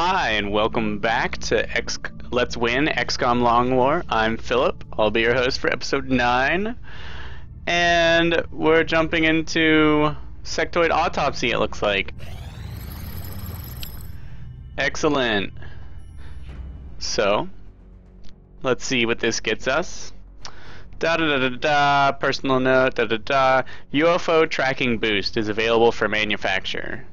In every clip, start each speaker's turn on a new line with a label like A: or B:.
A: Hi, and welcome back to Let's Win XCOM Long War. I'm Philip. I'll be your host for episode 9. And we're jumping into sectoid autopsy, it looks like. Excellent. So, let's see what this gets us. Personal note, UFO tracking boost is available for manufacture.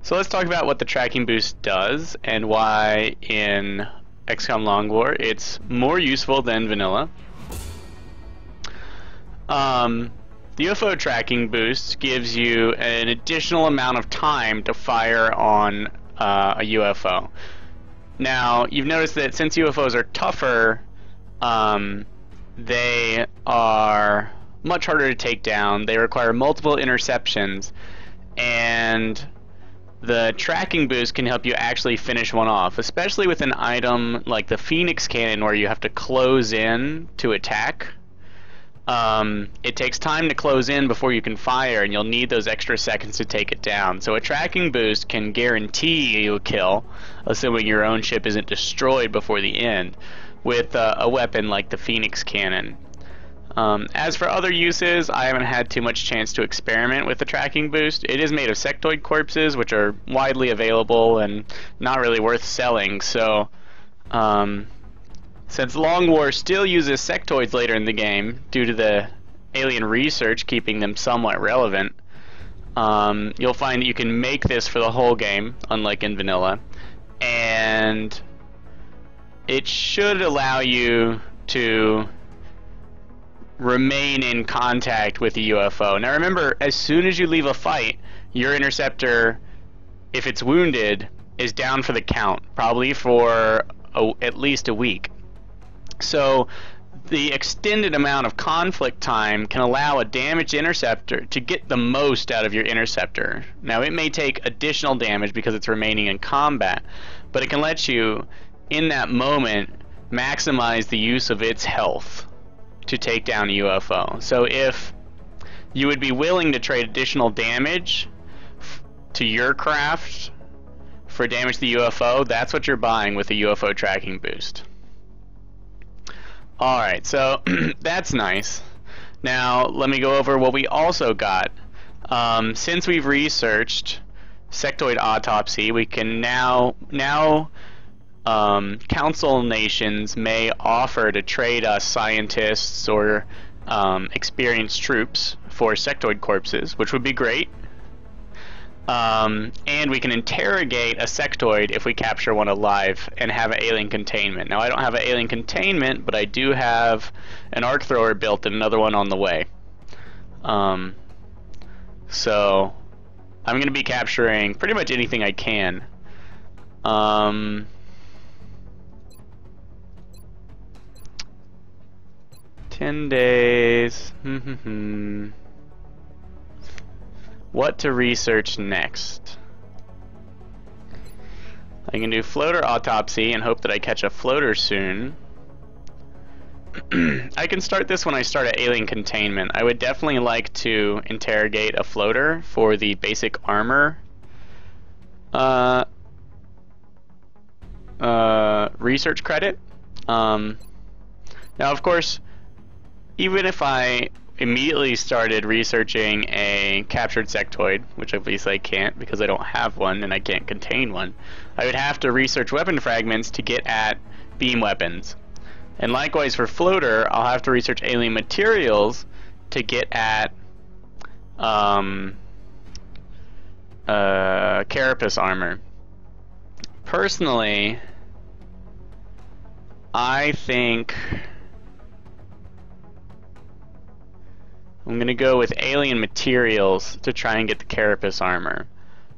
A: So let's talk about what the tracking boost does and why in XCOM Long War it's more useful than vanilla. The UFO tracking boost gives you an additional amount of time to fire on a UFO. Now, you've noticed that since UFOs are tougher, they are much harder to take down. They require multiple interceptions, and the tracking boost can help you actually finish one off, especially with an item like the Phoenix cannon where you have to close in to attack. It takes time to close in before you can fire, and you'll need those extra seconds to take it down. So a tracking boost can guarantee you a kill, assuming your own ship isn't destroyed before the end, with a weapon like the Phoenix cannon. As for other uses, I haven't had too much chance to experiment with the tracking boost. It is made of sectoid corpses, which are widely available and not really worth selling. So, since Long War still uses sectoids later in the game, due to the alien research keeping them somewhat relevant, you'll find that you can make this for the whole game, unlike in vanilla. And it should allow you to remain in contact with the UFO. Now remember, as soon as you leave a fight, your interceptor, if it's wounded, is down for the count, probably for at least a week. So the extended amount of conflict time can allow a damaged interceptor to get the most out of your interceptor. Now it may take additional damage because it's remaining in combat, but it can let you, in that moment, maximize the use of its health to take down a UFO. So if you would be willing to trade additional damage to your craft for damage to the UFO, that's what you're buying with the UFO tracking boost. Alright, so that's nice. Now let me go over what we also got. Since we've researched sectoid autopsy, we can now council nations may offer to trade us scientists or experienced troops for sectoid corpses, which would be great. And we can interrogate a sectoid if we capture one alive and have an alien containment. Now I don't have an alien containment, but I do have an arc thrower built and another one on the way. So I'm going to be capturing pretty much anything I can. 10 days. What to research next? I can do floater autopsy and hope that I catch a floater soon. I can start this when I start at alien containment. I would definitely like to interrogate a floater for the basic armor research credit. Now of course, even if I immediately started researching a captured sectoid, which obviously I can't because I don't have one and I can't contain one, I would have to research weapon fragments to get at beam weapons. And likewise for floater, I'll have to research alien materials to get at carapace armor. Personally, I think I'm going to go with alien materials to try and get the carapace armor.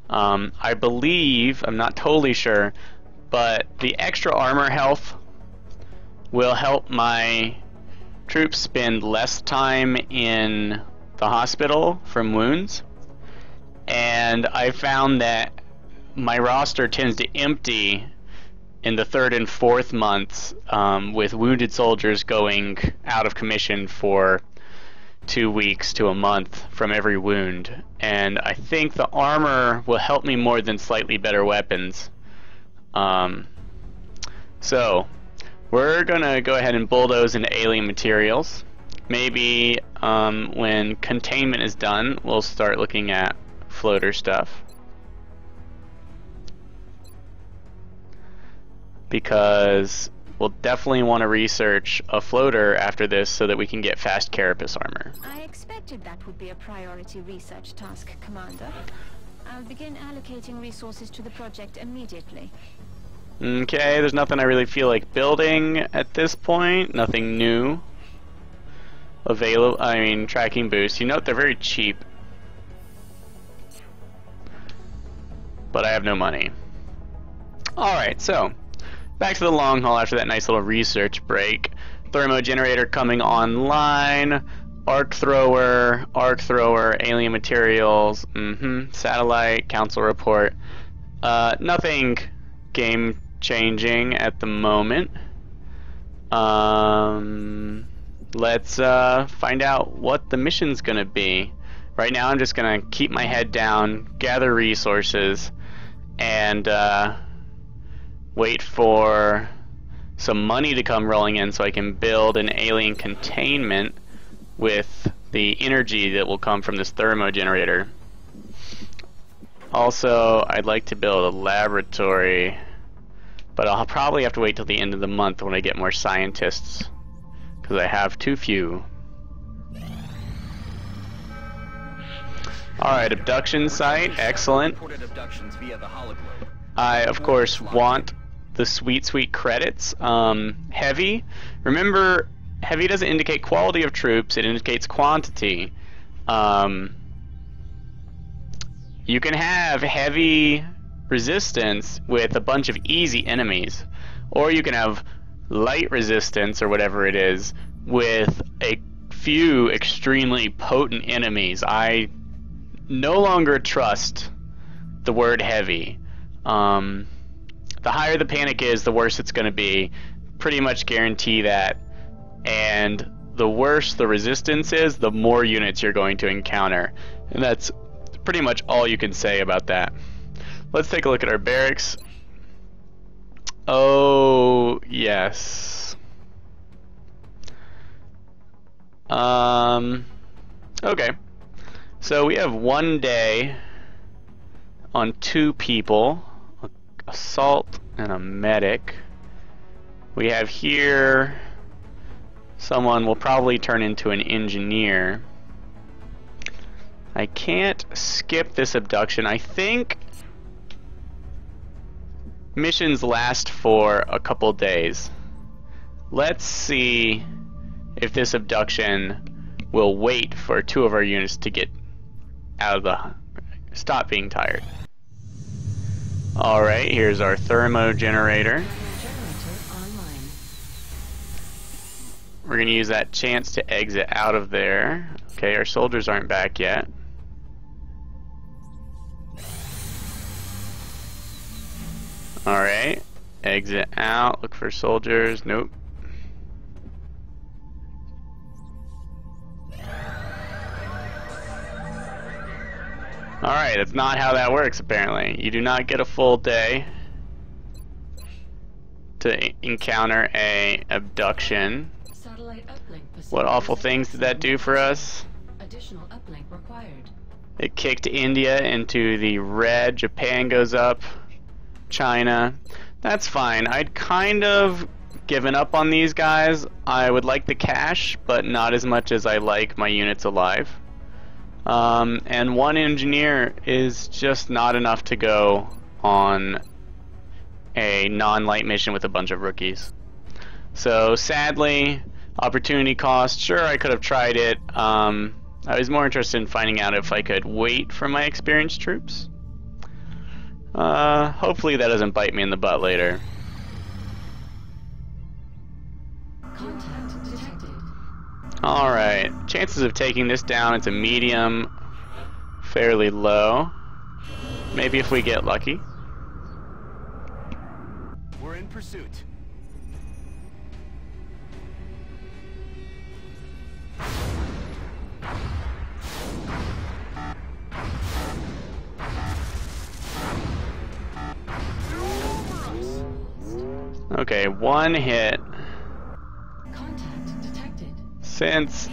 A: I believe, I'm not totally sure, but the extra armor health will help my troops spend less time in the hospital from wounds. And I found that my roster tends to empty in the 3rd and 4th months with wounded soldiers going out of commission for 2 weeks to a month from every wound, and I think the armor will help me more than slightly better weapons. So we're gonna go ahead and bulldoze into alien materials. Maybe when containment is done, we'll start looking at floater stuff. Because we'll definitely want to research a floater after this so that we can get fast carapace armor.
B: I expected that would be a priority research task, Commander. I'll begin allocating resources to the project immediately.
A: Okay, there's nothing I really feel like building at this point. Nothing new. Available, I mean, tracking boost. You note they're very cheap. But I have no money. Alright, so back to the long haul after that nice little research break. Thermo generator coming online. Arc thrower, alien materials, satellite, council report. Nothing game changing at the moment. Let's find out what the mission's gonna be. Right now I'm just gonna keep my head down, gather resources, and wait for some money to come rolling in so I can build an alien containment with the energy that will come from this thermo generator. Also, I'd like to build a laboratory, but I'll probably have to wait till the end of the month when I get more scientists, because I have too few. Alright, abduction site, excellent. I, of course, want the sweet credits. Heavy, remember, heavy doesn't indicate quality of troops, it indicates quantity. You can have heavy resistance with a bunch of easy enemies, or you can have light resistance, or whatever it is, with a few extremely potent enemies. I no longer trust the word heavy. The higher the panic is, the worse it's going to be. Pretty much guarantee that. And the worse the resistance is, the more units you're going to encounter. And that's pretty much all you can say about that. Let's take a look at our barracks. Oh, yes. Okay. So we have 1 day on 2 people. Assault and a medic. We have here someone will probably turn into an engineer. I can't skip this abduction. I think missions last for a couple days. Let's see if this abduction will wait for 2 of our units to get out of the... stop being tired. Alright, here's our thermo generator. We're going to use that chance to exit out of there. Okay, our soldiers aren't back yet. Alright, exit out, look for soldiers. Nope. Alright, that's not how that works apparently. You do not get a full day to encounter a abduction. What awful things did that do for us? Additional uplink required. It kicked India into the red. Japan goes up. China. That's fine. I'd kind of given up on these guys. I would like the cash, but not as much as I like my units alive. And 1 engineer is just not enough to go on a non-light mission with a bunch of rookies. So sadly, opportunity cost, sure I could have tried it. I was more interested in finding out if I could wait for my experienced troops. Hopefully that doesn't bite me in the butt later.
B: Contact detected.
A: Alright, chances of taking this down, it's a medium, fairly low. Maybe if we get lucky.
C: We're in pursuit. Numerous
A: Okay, one hit.
C: Contact detected.
A: Since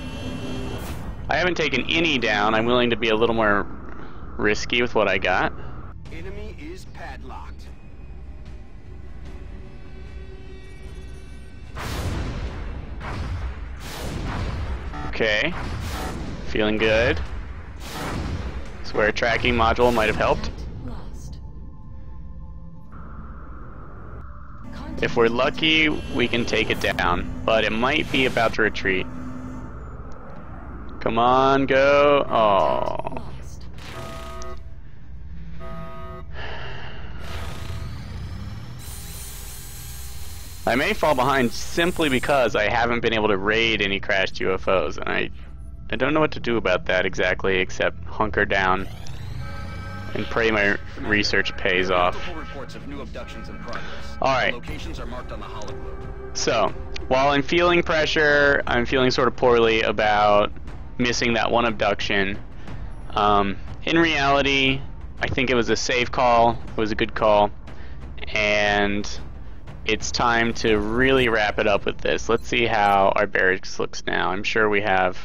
A: I haven't taken any down, I'm willing to be a little more risky with what I got.
D: Enemy is padlocked.
A: Okay, feeling good. Swear tracking module might have helped.
C: Lost.
A: If we're lucky, we can take it down, but it might be about to retreat. Come on, go. Oh.
C: Lost.
A: I may fall behind simply because I haven't been able to raid any crashed UFOs, and I don't know what to do about that exactly, except hunker down and pray my research pays off.
D: Multiple reports of new abductions in progress.
A: Alright.
D: Locations are marked on the hologlobe.
A: So, while I'm feeling pressure, I'm feeling sort of poorly about missing that one abduction. In reality, I think it was a safe call, it was a good call, and it's time to really wrap it up with this. Let's see how our barracks looks now. I'm sure we have,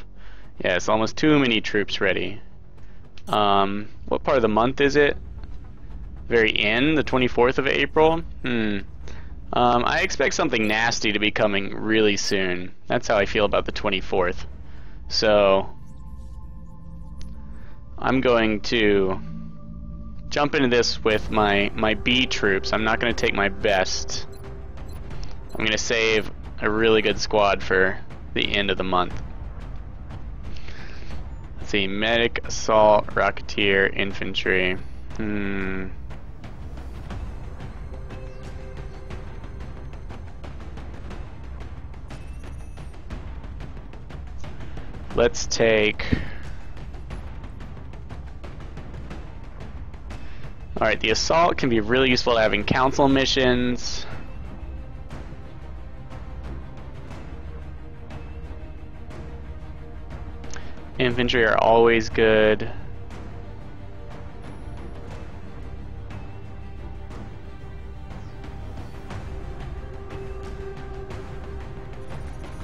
A: yes, almost too many troops ready. What part of the month is it? Very end, the 24th of April? I expect something nasty to be coming really soon. That's how I feel about the 24th. So, I'm going to jump into this with my B troops. I'm not going to take my best. I'm going to save a really good squad for the end of the month. Let's see, medic, assault, rocketeer, infantry. Let's take... Alright, the assault can be really useful at having council missions. Infantry are always good.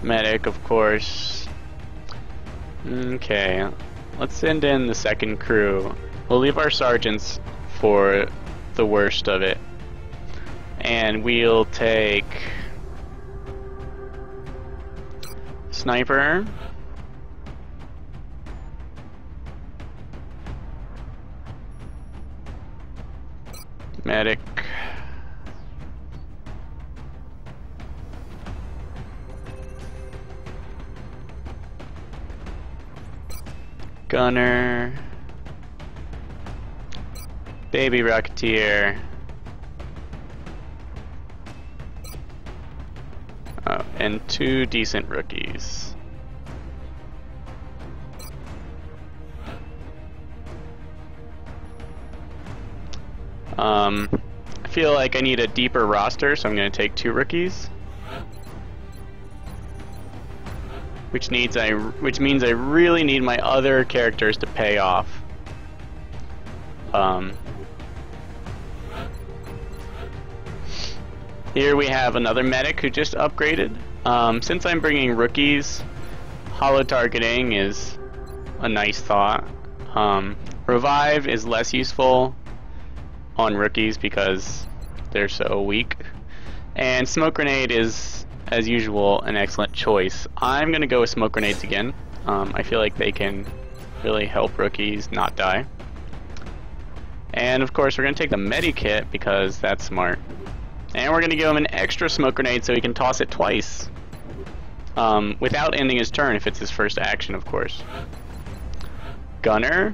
A: Medic, of course. Okay, let's send in the second crew. We'll leave our sergeants for the worst of it. And we'll take sniper. Medic. Gunner. Baby Rocketeer. Oh, and 2 decent rookies. I feel like I need a deeper roster, so I'm going to take 2 rookies. Which means I really need my other characters to pay off. Here we have another medic who just upgraded. Since I'm bringing rookies, holo targeting is a nice thought. Revive is less useful on rookies because they're so weak. And smoke grenade is, as usual, an excellent choice. I'm going to go with smoke grenades again. I feel like they can really help rookies not die. And of course we're going to take the medikit because that's smart. And we're going to give him an extra smoke grenade so he can toss it twice. Without ending his turn if it's his first action, of course. Gunner.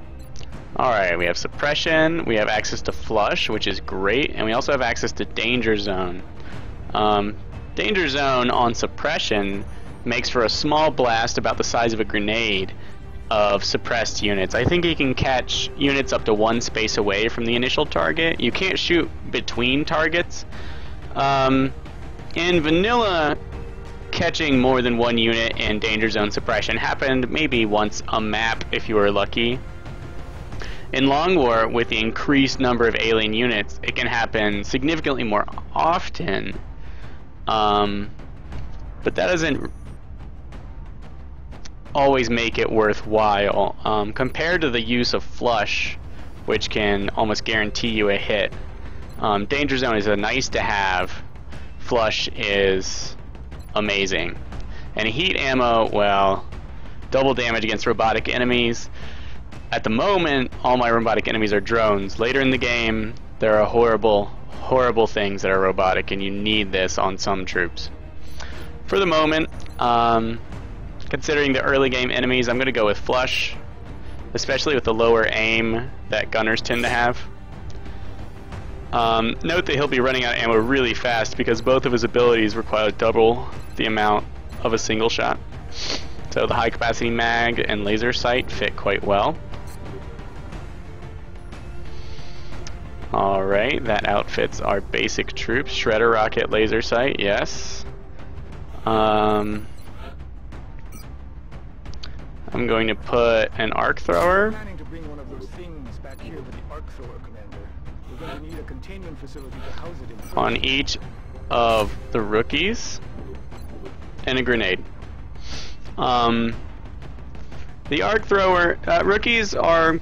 A: Alright, we have suppression, we have access to flush, which is great, and we also have access to danger zone. Danger zone on suppression makes for a small blast about the size of a grenade of suppressed units. I think he can catch units up to 1 space away from the initial target. You can't shoot between targets. In vanilla, catching more than 1 unit in danger zone suppression happened maybe once a map if you were lucky. In Long War, with the increased number of alien units, it can happen significantly more often. But that doesn't always make it worthwhile. Compared to the use of flush, which can almost guarantee you a hit, danger zone is a nice to have. Flush is amazing. And heat ammo, well, double damage against robotic enemies. At the moment, all my robotic enemies are drones. Later in the game, there are horrible, horrible things that are robotic, and you need this on some troops. For the moment, considering the early game enemies, I'm going to go with flush, especially with the lower aim that gunners tend to have. Note that he'll be running out of ammo really fast because both of his abilities require double the amount of a single shot. So the high capacity mag and laser sight fit quite well. Alright, that outfits our basic troops. Shredder rocket, laser sight, yes. I'm going to put an arc thrower.
E: Planning to bring one of those things back here with the arc thrower, Commander. We're going to need a containment facility to house it in.
A: On each of the rookies, and a grenade. The arc thrower, rookies are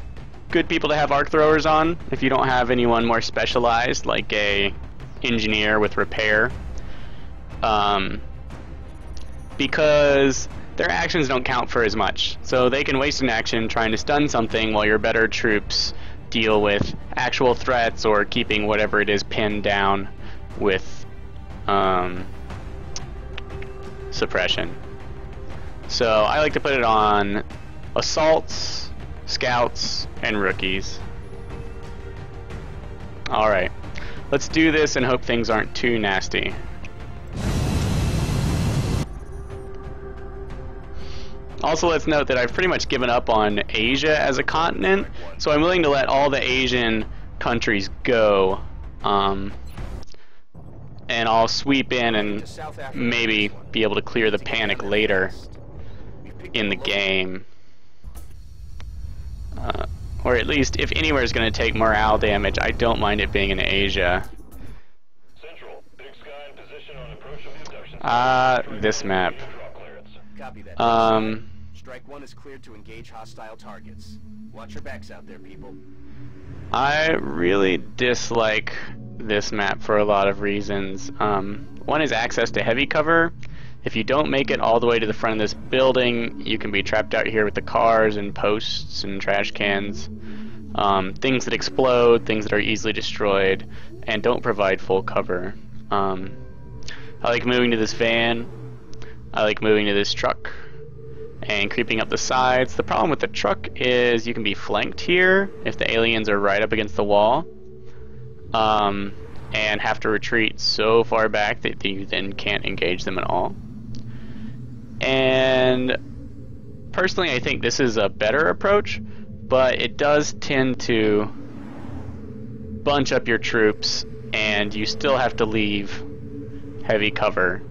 A: good people to have arc throwers on if you don't have anyone more specialized like a engineer with repair, because their actions don't count for as much, so they can waste an action trying to stun something while your better troops deal with actual threats or keeping whatever it is pinned down with suppression. So I like to put it on assaults, scouts, and rookies. Alright, let's do this and hope things aren't too nasty. Also, let's note that I've pretty much given up on Asia as a continent, so I'm willing to let all the Asian countries go, and I'll sweep in and maybe be able to clear the panic later in the game. Or at least, if anywhere is going to take morale damage, I don't mind it being in Asia.
F: Central, Big Sky in position on approach of the abduction.
A: This map.
D: Copy that. Strike one is cleared to engage hostile targets. Watch your backs out there, people.
A: I really dislike this map for a lot of reasons. One is access to heavy cover. If you don't make it all the way to the front of this building, you can be trapped out here with the cars and posts and trash cans. Things that explode, things that are easily destroyed, and don't provide full cover. I like moving to this van. I like moving to this truck and creeping up the sides. The problem with the truck is you can be flanked here if the aliens are right up against the wall, and have to retreat so far back that you then can't engage them at all. And personally, I think this is a better approach, but it does tend to bunch up your troops, and you still have to leave heavy cover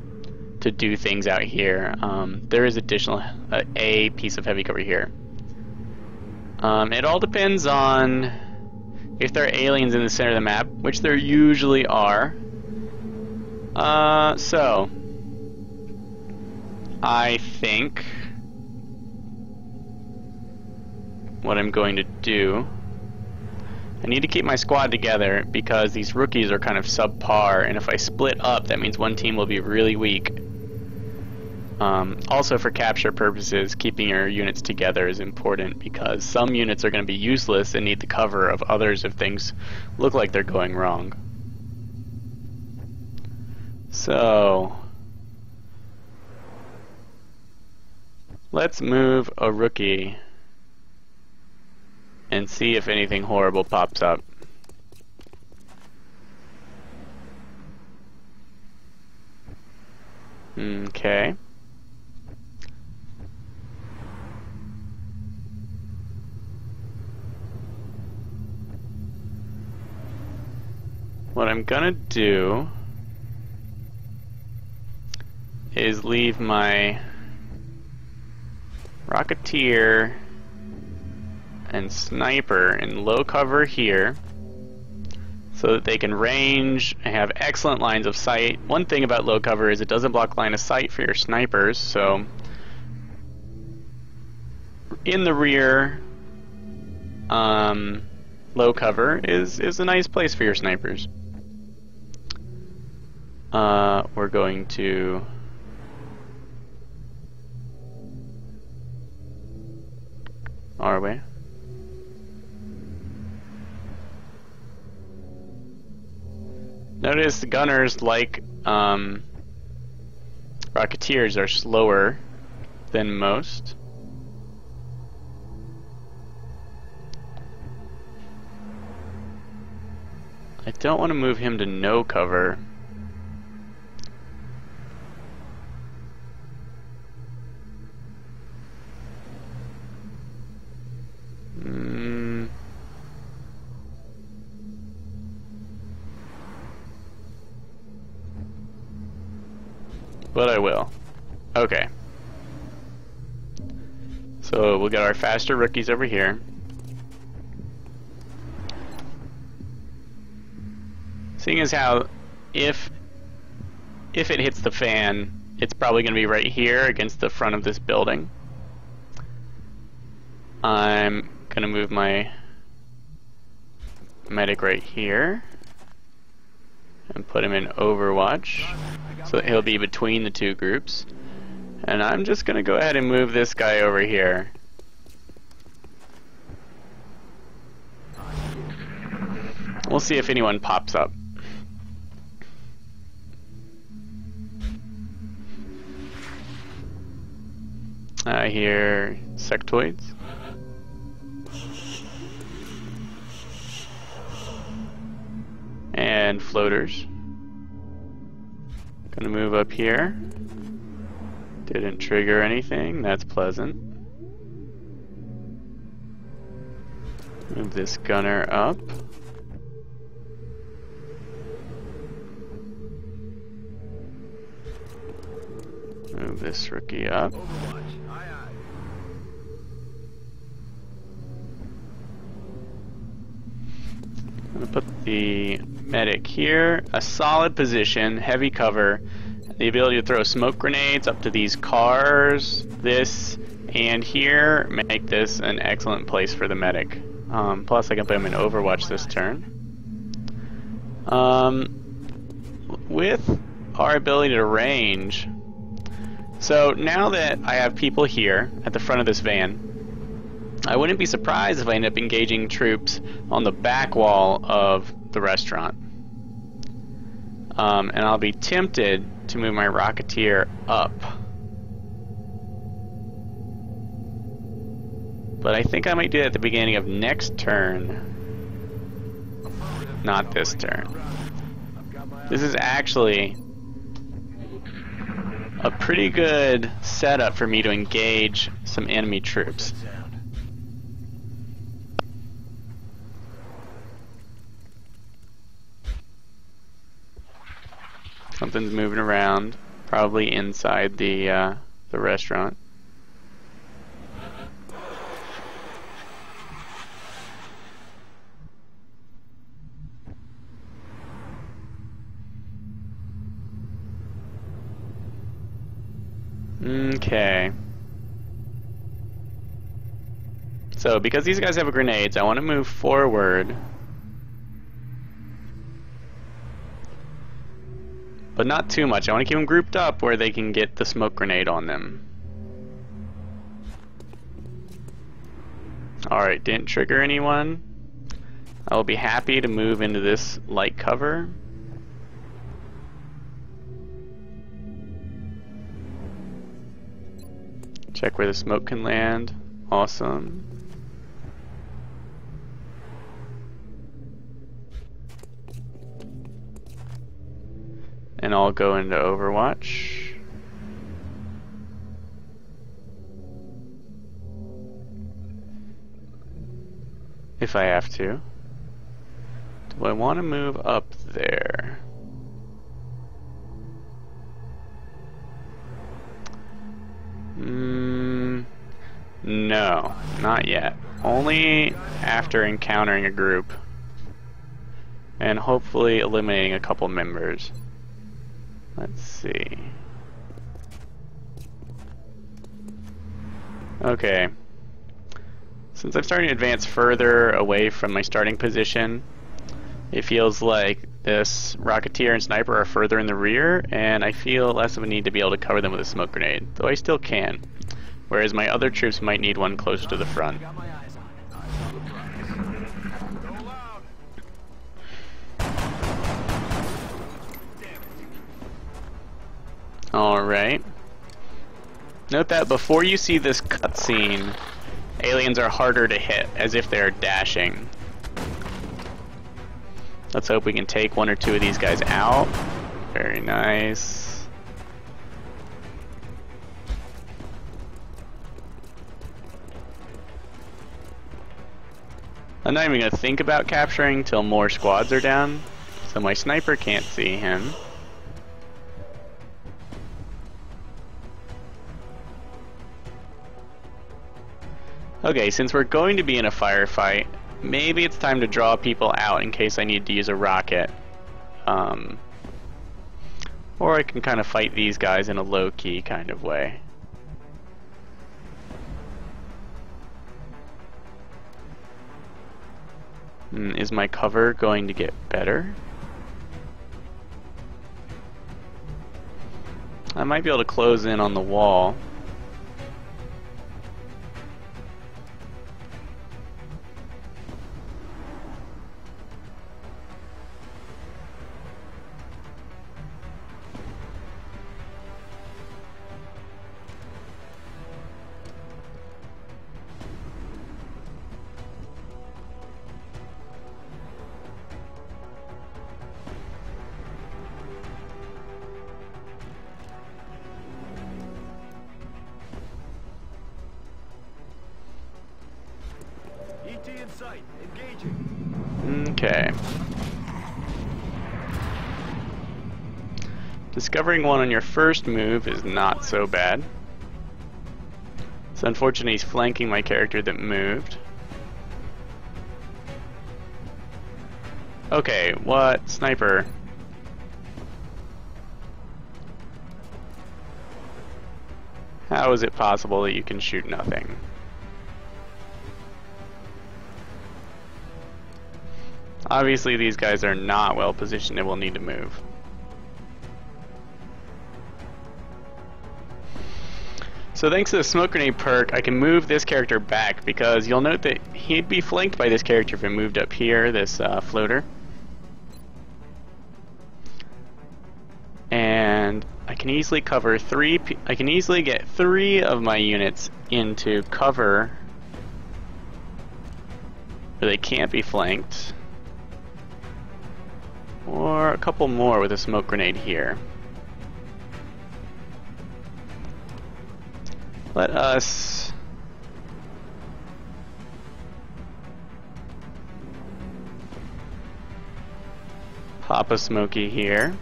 A: to do things out here. There is additional a piece of heavy cover here. It all depends on if there are aliens in the center of the map, which there usually are. So I think what I'm going to do, I need to keep my squad together because these rookies are kind of subpar, and if I split up, that means one team will be really weak. Also, for capture purposes, keeping your units together is important because some units are going to be useless and need the cover of others if things look like they're going wrong. So let's move a rookie and see if anything horrible pops up. Okay. What I'm gonna do is leave my Rocketeer and Sniper in low cover here, so that they can range and have excellent lines of sight. One thing about low cover is it doesn't block line of sight for your snipers, so in the rear, low cover is a nice place for your snipers. We're going to our way. Notice the gunners, like Rocketeers, are slower than most. I don't want to move him to no cover. But I will. Okay. So we'll get our faster rookies over here. Seeing as how if it hits the fan, it's probably going to be right here against the front of this building. I'm going to move my medic right here and put him in Overwatch so that he'll be between the two groups. And I'm just going to go ahead and move this guy over here. We'll see if anyone pops up. I hear sectoids. And floaters. Gonna move up here. Didn't trigger anything, that's pleasant. Move this gunner up. Move this rookie up. I'm gonna put the medic here, a solid position, heavy cover, the ability to throw smoke grenades up to these cars, this, and here, make this an excellent place for the medic. Plus I can put him in Overwatch this turn. With our ability to range, so now that I have people here at the front of this van, I wouldn't be surprised if I end up engaging troops on the back wall of the restaurant. And I'll be tempted to move my Rocketeer up. But I think I might do it at the beginning of next turn. Not this turn. This is actually a pretty good setup for me to engage some enemy troops. Something's moving around, probably inside the restaurant. Okay. So, because these guys have grenades, I want to move forward. But not too much. I want to keep them grouped up where they can get the smoke grenade on them. Alright, didn't trigger anyone. I will be happy to move into this light cover. Check where the smoke can land. Awesome. And I'll go into Overwatch. If I have to. Do I want to move up there? No, not yet. Only after encountering a group. and hopefully eliminating a couple members. Let's see. Okay. Since I'm starting to advance further away from my starting position, it feels like this Rocketeer and Sniper are further in the rear, and I feel less of a need to be able to cover them with a smoke grenade, though I still can. Whereas my other troops might need one closer to the front. Alright. Note that before you see this cutscene, aliens are harder to hit, as if they're dashing. Let's hope we can take one or two of these guys out. Very nice. I'm not even going to think about capturing till more squads are down, so my sniper can't see him. Okay, since we're going to be in a firefight, maybe it's time to draw people out in case I need to use a rocket. Or I can kind of fight these guys in a low-key kind of way. Is my cover going to get better? I might be able to close in on the wall.
E: in sight. Engaging.
A: Okay. Discovering one on your first move is not so bad. It's unfortunate he's flanking my character that moved. Okay, what? Sniper. How is it possible that you can shoot nothing? Obviously these guys are not well positioned and will need to move. So thanks to the smoke grenade perk, I can move this character back, because you'll note that he'd be flanked by this character if he moved up here, this floater. And I can easily cover I can easily get 3 of my units into cover where they can't be flanked, or a couple more with a smoke grenade here. Let us pop a smoky here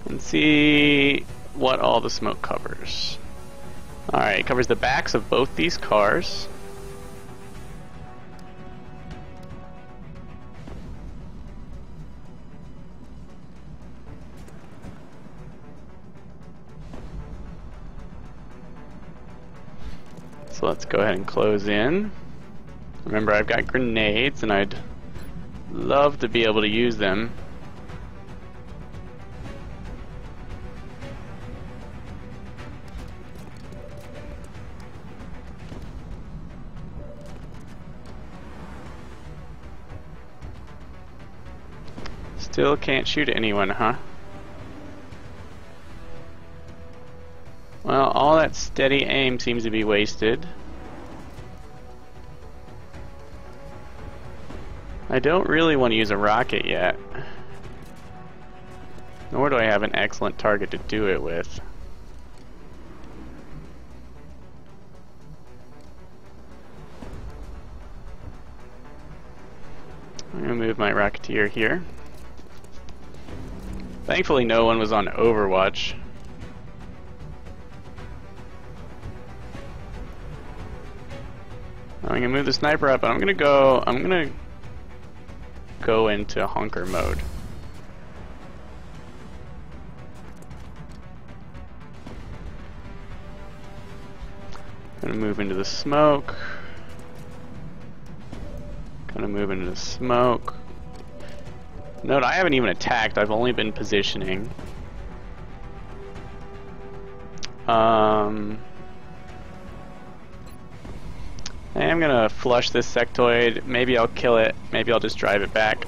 A: and see what all the smoke covers. Alright, it covers the backs of both these cars. So let's go ahead and close in. Remember, I've got grenades and I'd love to be able to use them. Still can't shoot anyone, huh? Well, all that steady aim seems to be wasted. I don't really want to use a rocket yet. Nor do I have an excellent target to do it with. I'm going to move my Rocketeer here. Thankfully no one was on Overwatch. I'm gonna move the sniper up, and I'm gonna go into honker mode. Gonna move into the smoke. Gonna move into the smoke. Note, I haven't even attacked, I've only been positioning. I am gonna flush this sectoid. Maybe I'll kill it, maybe I'll just drive it back.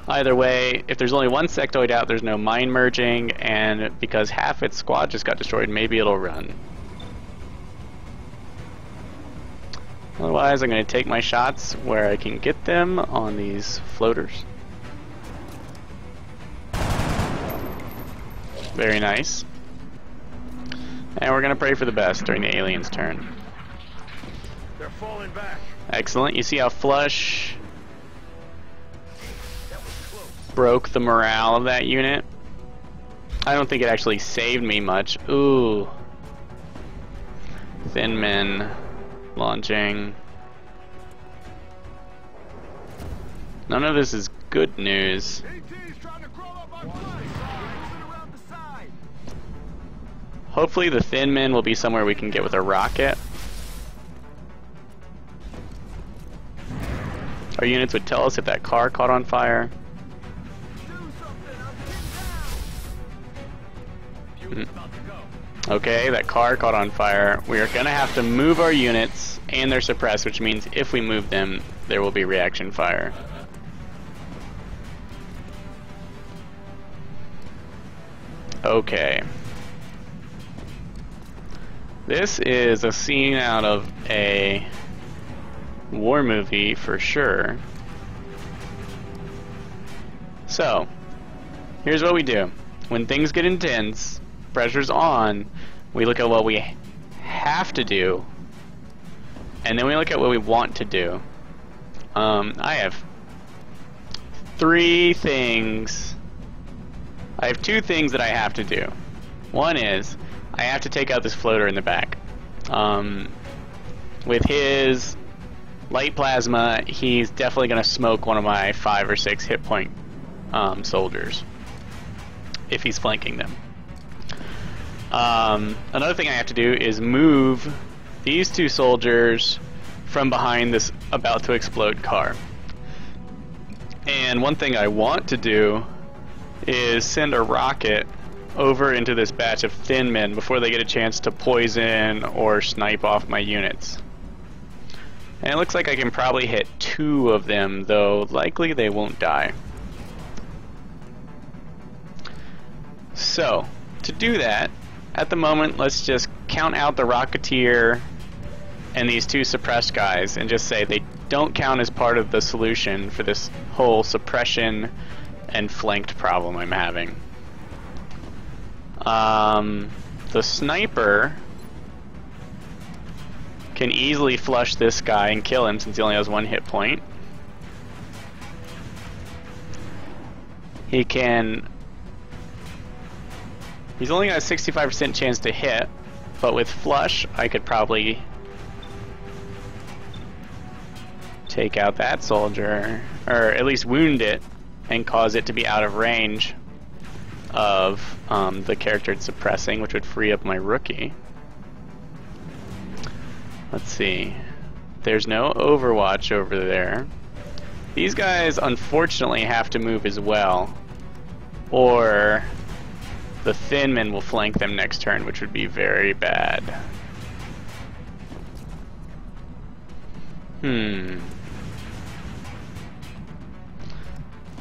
A: Either way, if there's only one sectoid out, there's no mine merging, and because half its squad just got destroyed, maybe it'll run. Otherwise, I'm going to take my shots where I can get them on these floaters. Very nice. And we're going to pray for the best during the alien's turn.
E: They're falling back.
A: Excellent. You see how flush broke the morale of that unit? I don't think it actually saved me much. Ooh. Thin men. Launching. None of this is good news. Hopefully the thin men will be somewhere we can get with a rocket. Our units would tell us if that car caught on fire. Okay, that car caught on fire. We are going to have to move our units, and they're suppressed, which means if we move them, there will be reaction fire. Okay. This is a scene out of a war movie for sure. So, here's what we do. When things get intense, pressure's on, we look at what we have to do, and then we look at what we want to do. I have three things. I have two things that I have to do. One is, I have to take out this floater in the back. With his light plasma, he's definitely going to smoke one of my 5 or 6 hit point soldiers, if he's flanking them. Another thing I have to do is move these 2 soldiers from behind this about to explode car. And one thing I want to do is send a rocket over into this batch of thin men before they get a chance to poison or snipe off my units. And it looks like I can probably hit 2 of them, though likely they won't die. So, to do that, at the moment, let's just count out the Rocketeer and these 2 suppressed guys and just say they don't count as part of the solution for this whole suppression and flanked problem I'm having. The sniper can easily flush this guy and kill him since he only has 1 hit point. He's only got a 65% chance to hit, but with flush I could probably take out that soldier, or at least wound it and cause it to be out of range of the character it's suppressing, which would free up my rookie. Let's see. There's no Overwatch over there. These guys unfortunately have to move as well, or the thin men will flank them next turn, which would be very bad.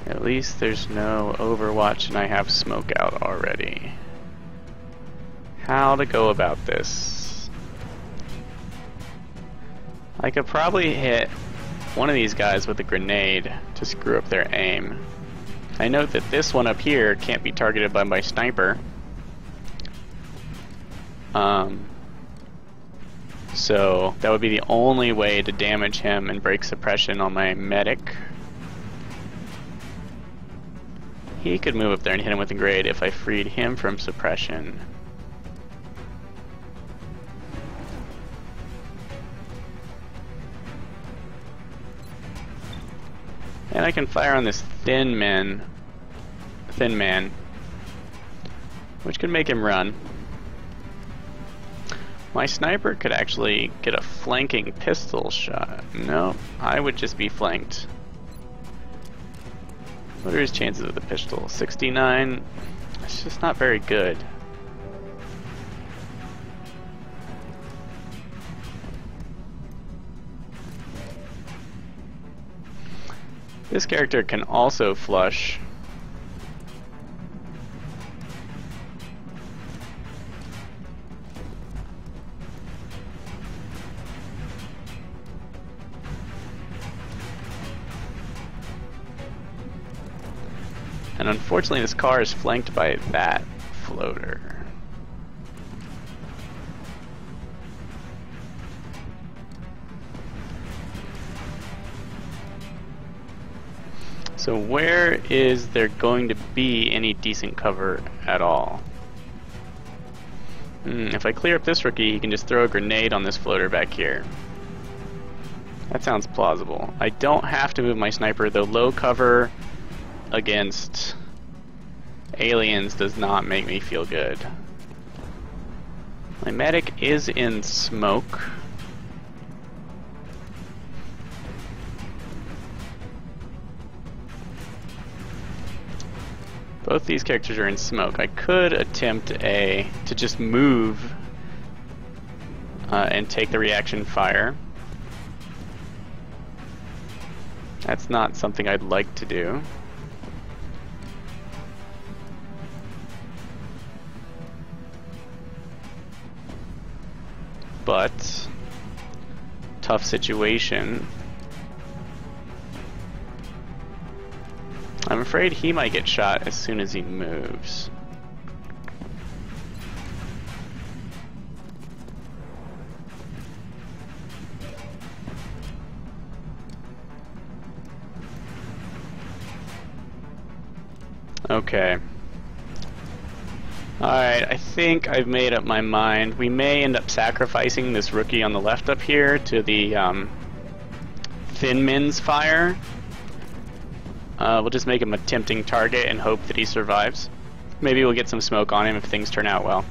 A: At least there's no Overwatch and I have smoke out already. How to go about this? I could probably hit one of these guys with a grenade to screw up their aim. I note that this one up here can't be targeted by my sniper. So that would be the only way to damage him and break suppression on my medic. He could move up there and hit him with a grenade if I freed him from suppression. And I can fire on this thin man, which could make him run. My sniper could actually get a flanking pistol shot. No, I would just be flanked. What are his chances with the pistol? 69. It's just not very good. This character can also flush. And unfortunately this car is flanked by that floater. So where is there going to be any decent cover at all? If I clear up this rookie, he can just throw a grenade on this floater back here. That sounds plausible. I don't have to move my sniper, though low cover against aliens does not make me feel good. My medic is in smoke. Both these characters are in smoke. I could attempt to just move and take the reaction fire. That's not something I'd like to do. But tough situation. I'm afraid he might get shot as soon as he moves. Okay. Alright, I think I've made up my mind. We may end up sacrificing this rookie on the left up here to the Thin Min's fire. We'll just make him a tempting target and hope that he survives. Maybe we'll get some smoke on him if things turn out well.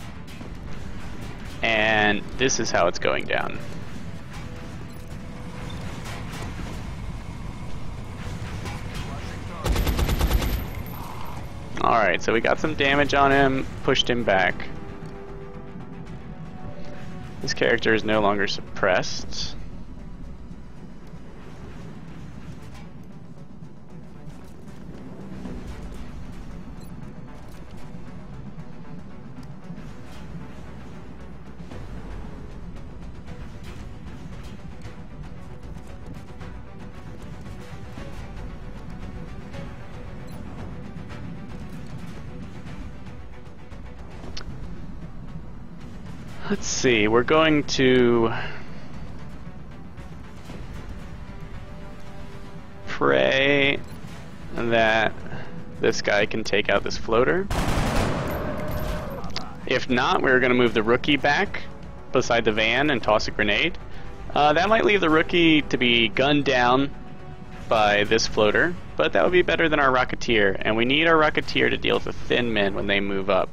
A: And this is how it's going down. Alright, so we got some damage on him, pushed him back. This character is no longer suppressed. Let's see, we're going to pray that this guy can take out this floater. If not, we're going to move the rookie back beside the van and toss a grenade. That might leave the rookie to be gunned down by this floater, but that would be better than our Rocketeer, and we need our Rocketeer to deal with the Thin Men when they move up.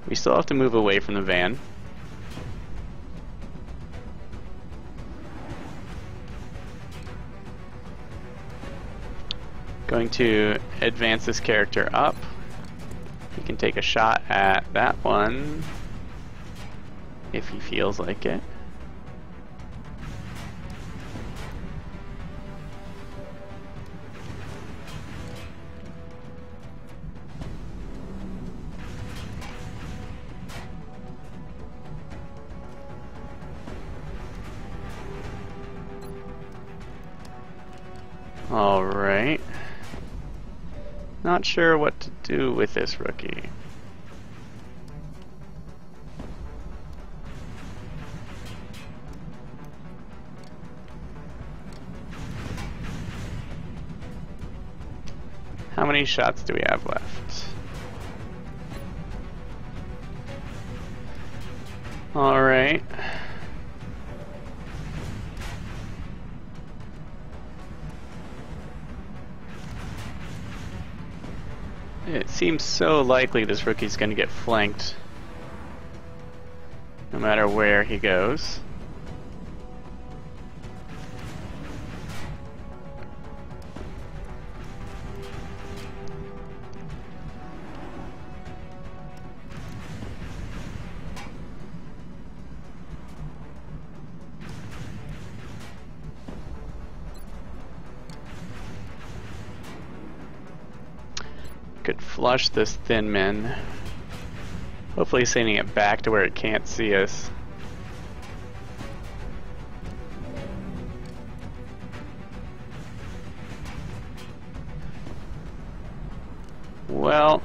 A: We still have to move away from the van. Going to advance this character up. He can take a shot at that one if he feels like it. Alright. Not sure what to do with this rookie. How many shots do we have left? Alright. seems so likely this rookie's going to get flanked no matter where he goes. Could flush this thin min. Hopefully sending it back to where it can't see us. Well,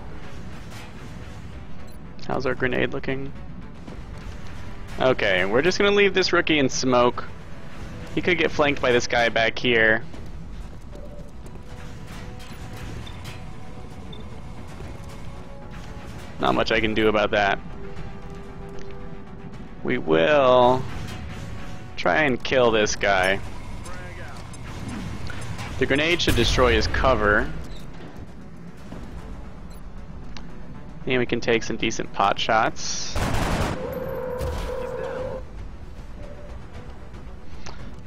A: how's our grenade looking? Okay, we're just gonna leave this rookie in smoke. He could get flanked by this guy back here. Not much I can do about that. We will try and kill this guy. The grenade should destroy his cover. And we can take some decent pot shots.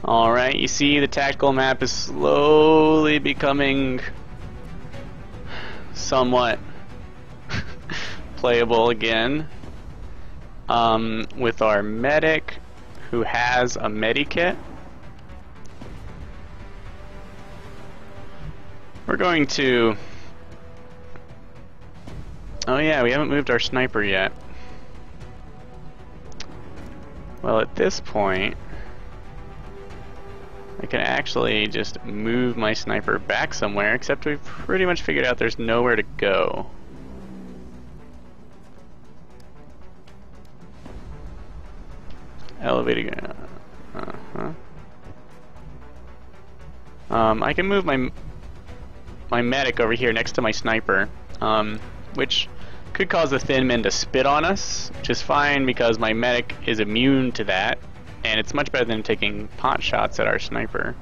A: Alright, you see the tactical map is slowly becoming somewhat playable again, with our medic who has a medikit. We're going to... Oh yeah, we haven't moved our sniper yet. Well, at this point, I can actually just move my sniper back somewhere, except we've pretty much figured out there's nowhere to go. Elevator. I can move my medic over here next to my sniper, which could cause the thin men to spit on us, which is fine because my medic is immune to that, and it's much better than taking pot shots at our sniper.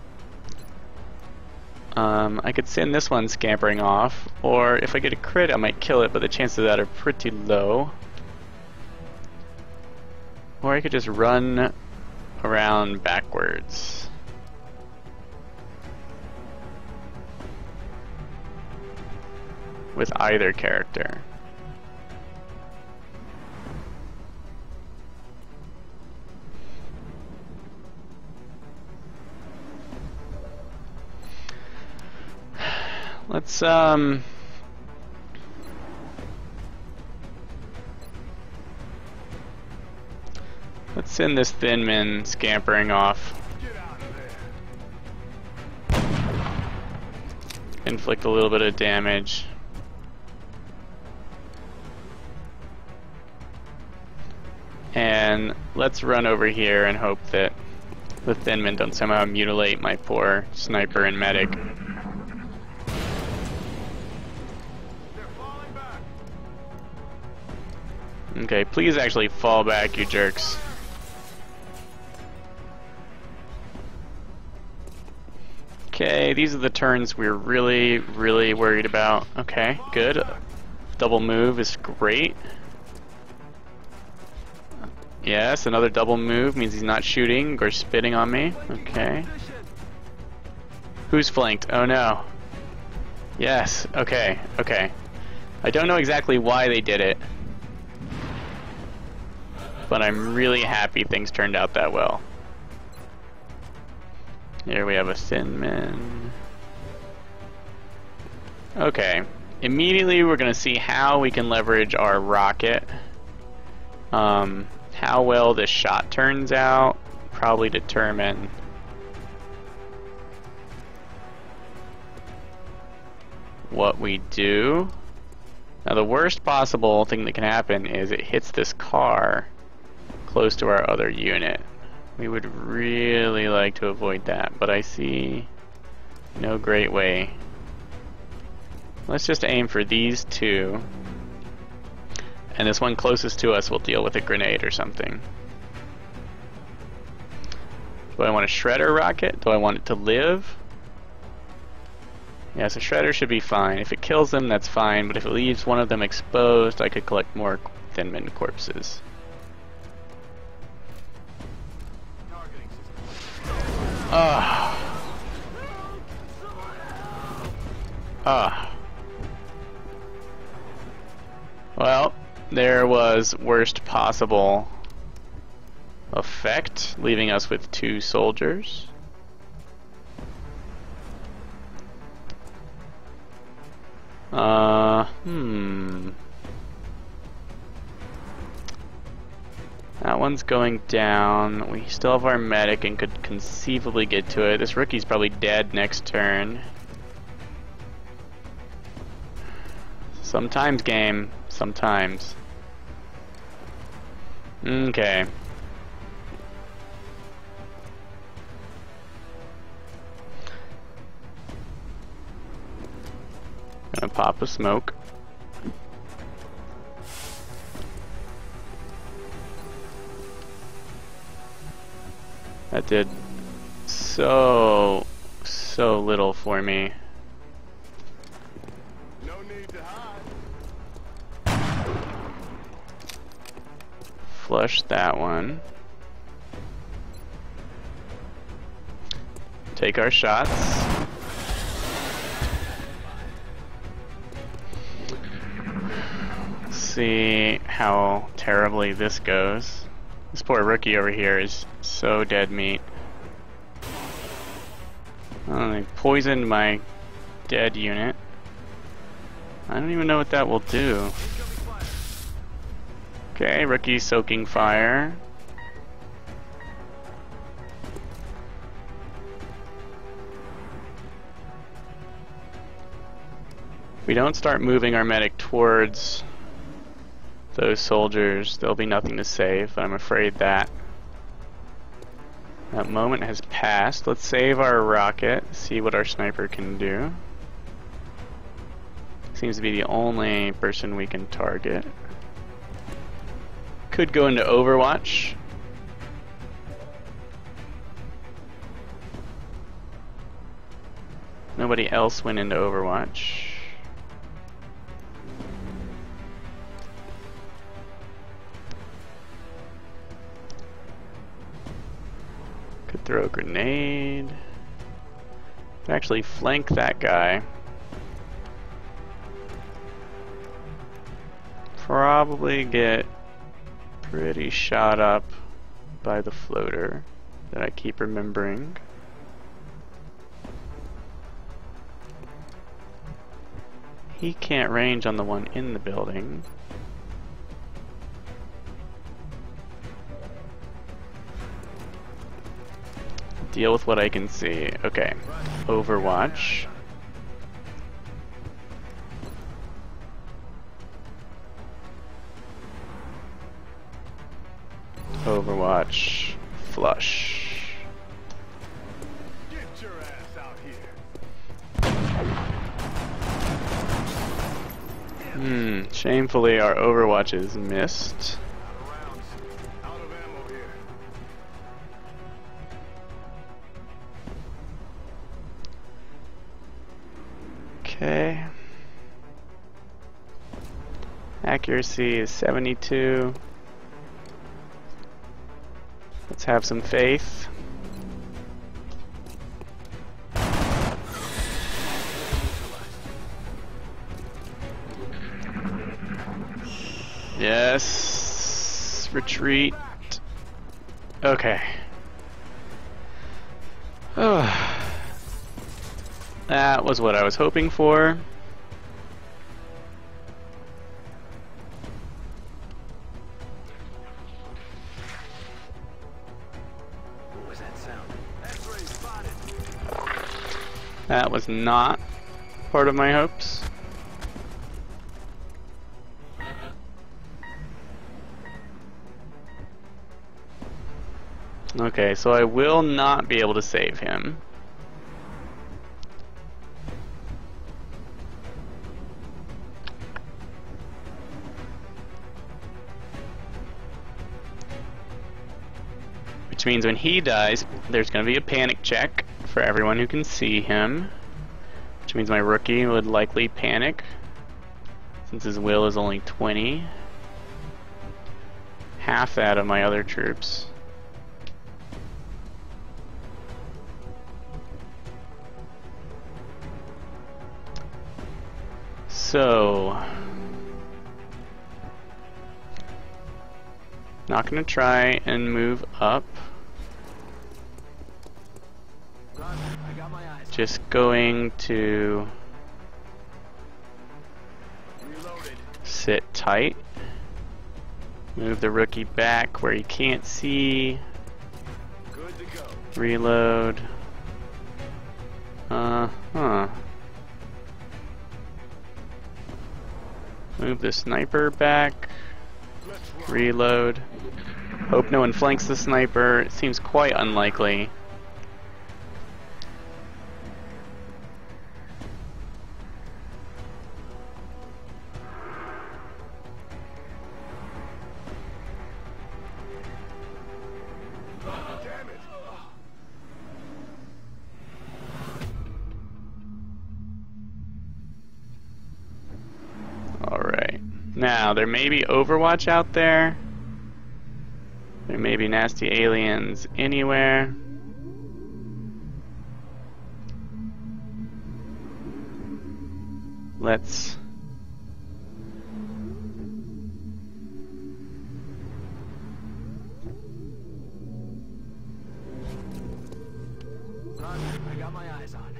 A: I could send this one scampering off, or if I get a crit I might kill it, but the chances of that are pretty low. Or I could just run around backwards. With either character. Let's send this thin min scampering off. Inflict a little bit of damage. And let's run over here and hope that the thin men don't somehow mutilate my poor sniper and medic. Okay, please actually fall back, you jerks. Okay, these are the turns we're really worried about. Okay, good. Double move is great. Yes, another double move means he's not shooting or spitting on me. Okay. Who's flanked? Oh no. Yes, okay, okay. I don't know exactly why they did it, but I'm really happy things turned out that well. Here we have a thin man. Okay, immediately we're gonna see how we can leverage our rocket. How well this shot turns out probably determine what we do. Now the worst possible thing that can happen is it hits this car close to our other unit. We would really like to avoid that, but I see no great way. Let's just aim for these two, and this one closest to us will deal with a grenade or something. Do I want a shredder rocket? Do I want it to live? Yeah, so Shredder should be fine. If it kills them, that's fine, but if it leaves one of them exposed, I could collect more Thin Men corpses. Ah. Ah. Well, there was worst possible effect, leaving us with 2 soldiers. That one's going down. We still have our medic and could conceivably get to it. This rookie's probably dead next turn. Sometimes, game. Sometimes. Okay. Gonna pop a smoke. That did so little for me.
D: No need to hide.
A: Flush that one. Take our shots. See how terribly this goes. This poor rookie over here is so dead meat. Oh, they poisoned my dead unit. I don't even know what that will do. Okay, rookie soaking fire. If we don't start moving our medic towards those soldiers, there'll be nothing to save, but I'm afraid that moment has passed. Let's save our rocket, see what our sniper can do. Seems to be the only person we can target. Could go into Overwatch. Nobody else went into Overwatch. Could throw a grenade. Could actually flank that guy. Probably get pretty shot up by the floater that I keep remembering. He can't range on the one in the building. Deal with what I can see. Okay. Overwatch. Overwatch. Flush.
D: Get your ass out here.
A: Shamefully our Overwatch is missed.
D: Out of rounds. Out of ammo here.
A: Okay. Accuracy is 72. Let's have some faith. Yes. Retreat. Okay. That was what I was hoping for.
D: What was that sound? X-ray spotted.
A: That was not part of my hopes. Okay, so I will not be able to save him. Which means when he dies, there's going to be a panic check for everyone who can see him. Which which means my rookie would likely panic since his will is only 20. Half that of my other troops. So, not gonna try and move up. Just going to sit tight. Move the rookie back where he can't see. Reload. Move the sniper back. Reload. Hope no one flanks the sniper. It seems quite unlikely. Now, there may be Overwatch out there. There may be nasty aliens anywhere. Let's...
D: I got my eyes on.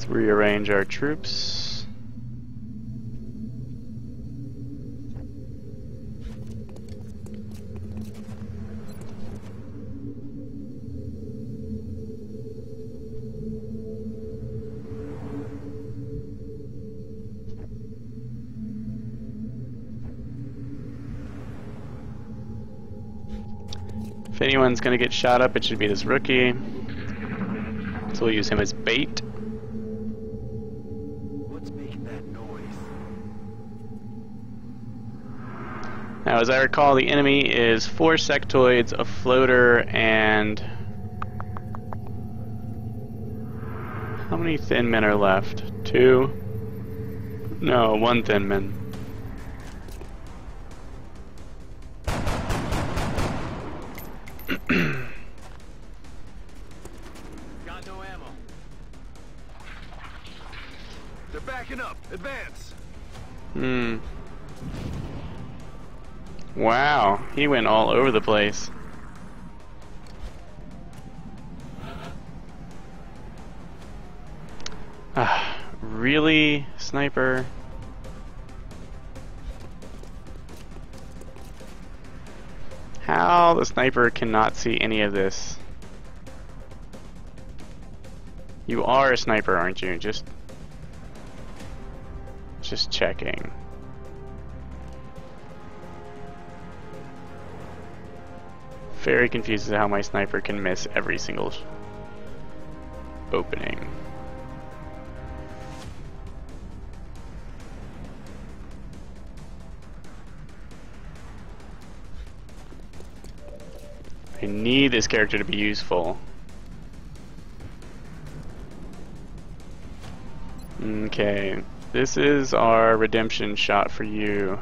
A: Rearrange our troops. If anyone's gonna get shot up, it should be this rookie. So we'll use him as bait. Now, as I recall, the enemy is 4 sectoids, a floater, and... how many thin men are left? 2? No, 1 thin man.
D: Got no ammo. They're backing up. Advance.
A: Wow, he went all over the place. Really, sniper? How the sniper cannot see any of this? You are a sniper, aren't you? Just checking. Very confused as to how my sniper can miss every single opening. I need this character to be useful. Okay, this is our redemption shot for you.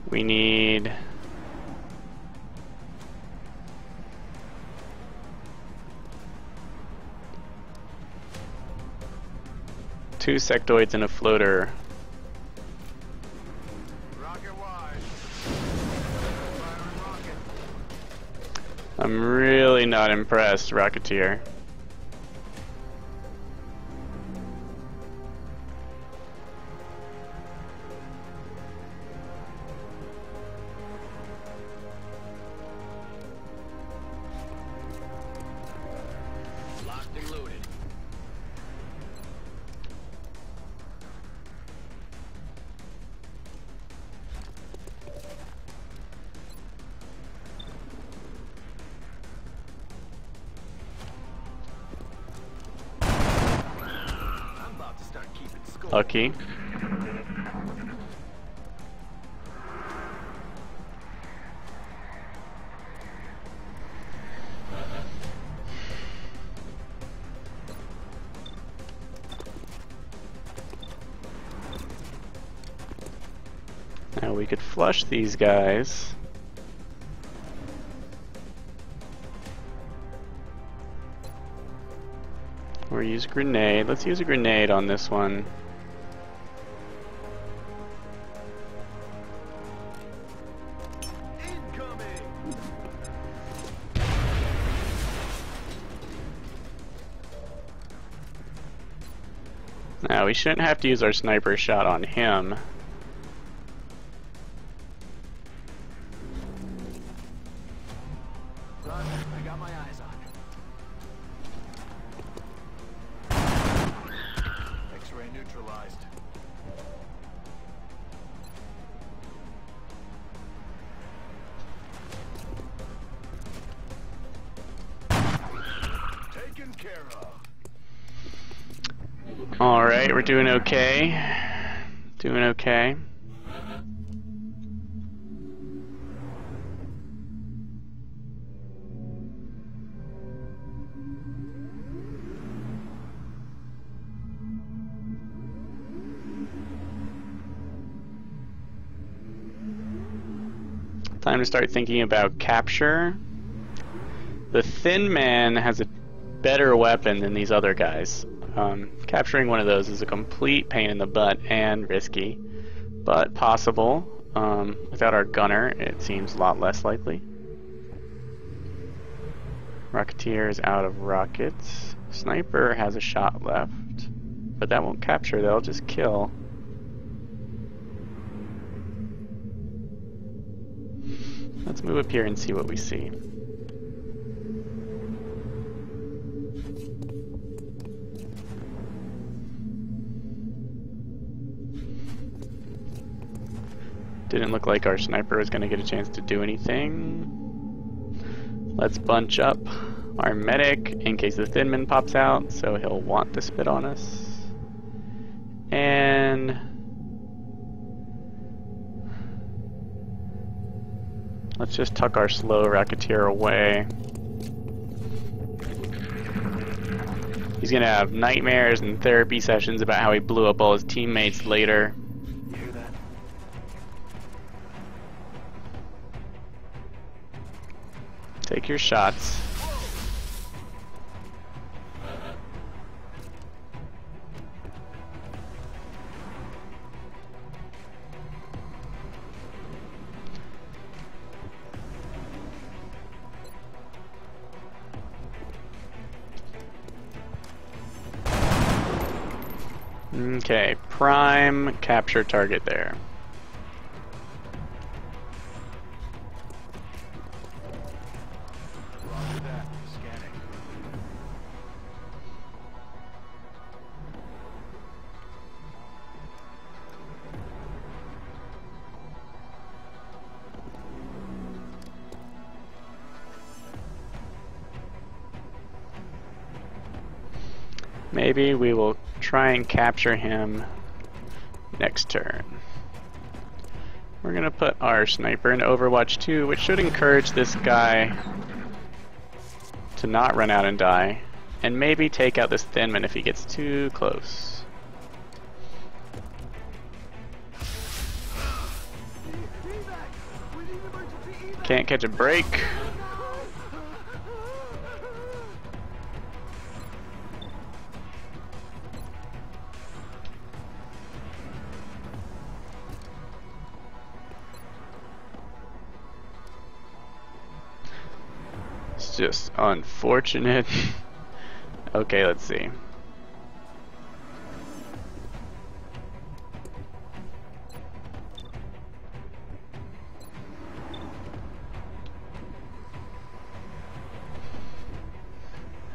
A: We need... 2 sectoids and a floater. I'm really not impressed, Rocketeer.
D: Locked and loaded.
A: Lucky. Now we could flush these guys. Or use a grenade. Let's use a grenade on this one. Now we shouldn't have to use our sniper shot on him.
E: Run, I got my eyes on it. X-ray neutralized. Taken care of.
A: Alright, we're doing okay. Doing okay. Time to start thinking about capture. The Thin Man has a better weapon than these other guys. Capturing one of those is a complete pain in the butt and risky, but possible. Without our gunner, it seems a lot less likely. Rocketeer is out of rockets. Sniper has a shot left, but that won't capture, they'll just kill. Let's move up here and see what we see. Didn't look like our sniper was going to get a chance to do anything. Let's bunch up our medic in case the Thin Man pops out, so he'll want to spit on us. And let's just tuck our slow Rocketeer away. He's going to have nightmares and therapy sessions about how he blew up all his teammates later. Take your shots. Okay, prime capture target there. Maybe we will try and capture him next turn. We're gonna put our sniper in Overwatch 2, which should encourage this guy to not run out and die, and maybe take out this Thin Man if he gets too close. Can't catch a break. Just unfortunate. Okay, let's see.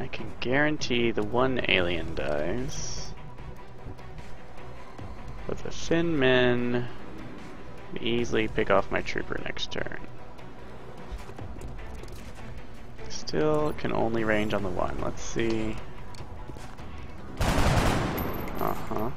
A: I can guarantee the one alien dies, but the Thin Man can easily pick off my trooper next turn. Still can only range on the one. Let's see. Uh-huh.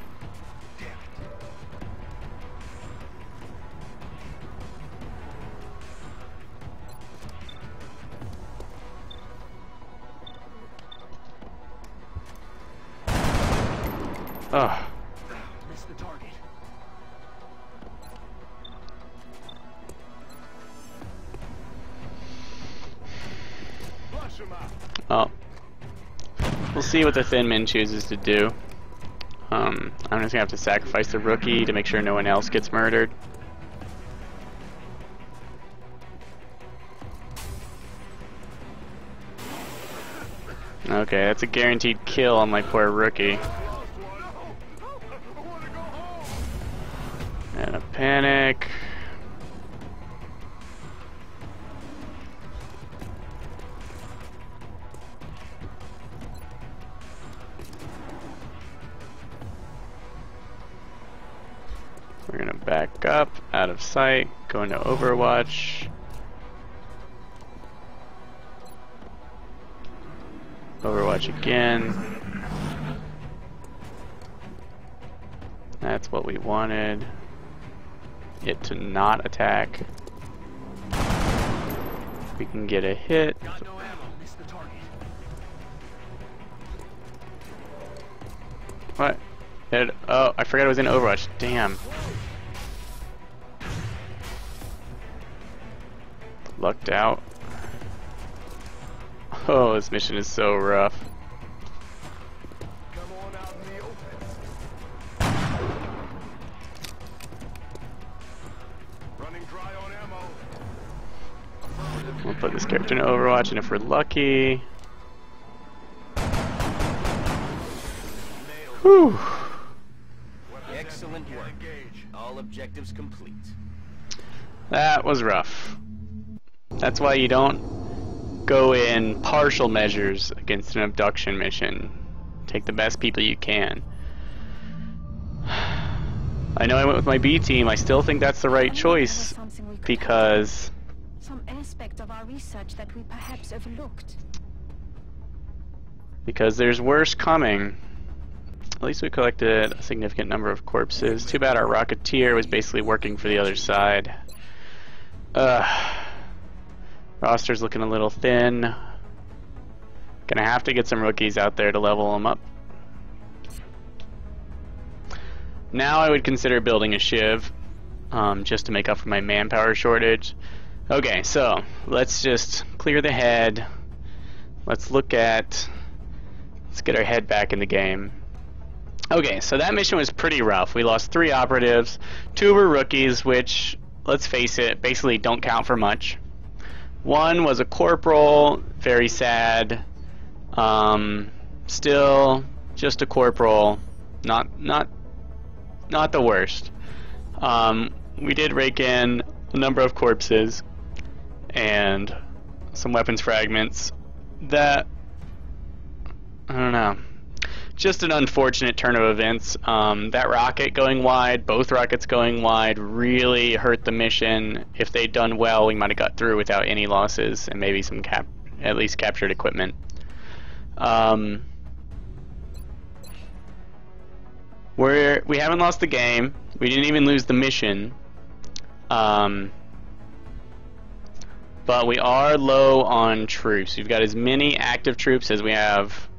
A: Ugh.
E: Missed the target.
A: we'll see what the Thin Man chooses to do. I'm just gonna have to sacrifice the rookie to make sure no one else gets murdered. Okay, that's a guaranteed kill on my poor rookie. And a panic. We're gonna back up, out of sight, go into Overwatch. Overwatch again. That's what we wanted. It to not attack. We can get a hit.
E: Got no ammo. Missed the target.
A: What? Oh, I forgot it was in Overwatch. Damn. Lucked out. Oh, this mission is so rough.
E: Come on out in the open. Running dry on ammo.
A: We'll put this character in Overwatch, and if we're lucky... Whew.
D: Excellent work. All objectives complete.
A: That was rough. That's why you don't go in partial measures against an abduction mission. Take the best people you can. I know I went with my B team. I still think that's the right choice because
B: some aspect of our research that we perhaps overlooked.
A: Because there's worse coming. At least we collected a significant number of corpses. Too bad our Rocketeer was basically working for the other side. Roster's looking a little thin. Gonna have to get some rookies out there to level them up. Now I would consider building a Shiv, just to make up for my manpower shortage. Okay, so let's just clear the head. Let's get our head back in the game. Okay, so that mission was pretty rough. We lost 3 operatives, 2 were rookies, which, let's face it, basically don't count for much. 1 was a corporal, very sad. Still just a corporal, not the worst. We did rake in a number of corpses and some weapons fragments. That, I don't know, just an unfortunate turn of events. That rocket going wide, both rockets going wide, really hurt the mission. If they'd done well, we might have got through without any losses and maybe some at least captured equipment. We haven't lost the game. We didn't even lose the mission. But we are low on troops. We've got as many active troops as we have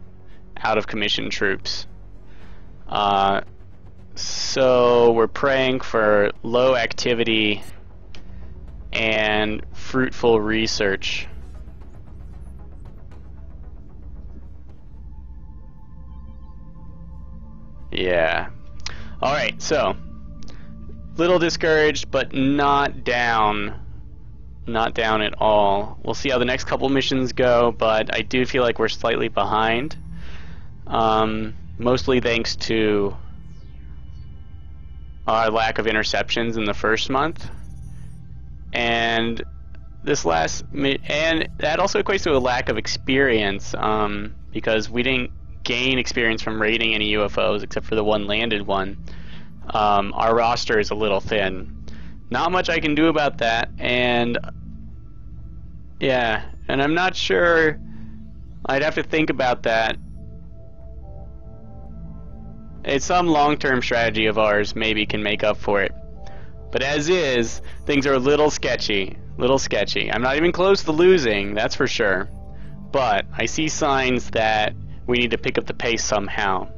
A: out of commission troops. So we're praying for low activity and fruitful research. Yeah. Alright, so little discouraged, but not down. Not down at all. We'll see how the next couple missions go, but I do feel like we're slightly behind. Mostly thanks to our lack of interceptions in the first month, and this and that also equates to a lack of experience, because we didn't gain experience from raiding any UFOs except for the one landed one. Our roster is a little thin. Not much I can do about that, and yeah, and I'm not sure. I'd have to think about that. It's some long-term strategy of ours maybe can make up for it. But as is, things are a little sketchy. I'm not even close to losing, that's for sure. But I see signs that we need to pick up the pace somehow.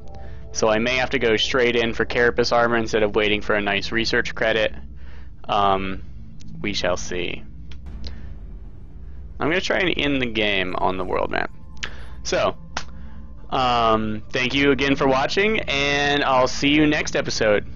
A: So I may have to go straight in for Carapace armor instead of waiting for a nice research credit. We shall see. I'm going to try and end the game on the world map. So, Thank you again for watching, and I'll see you next episode.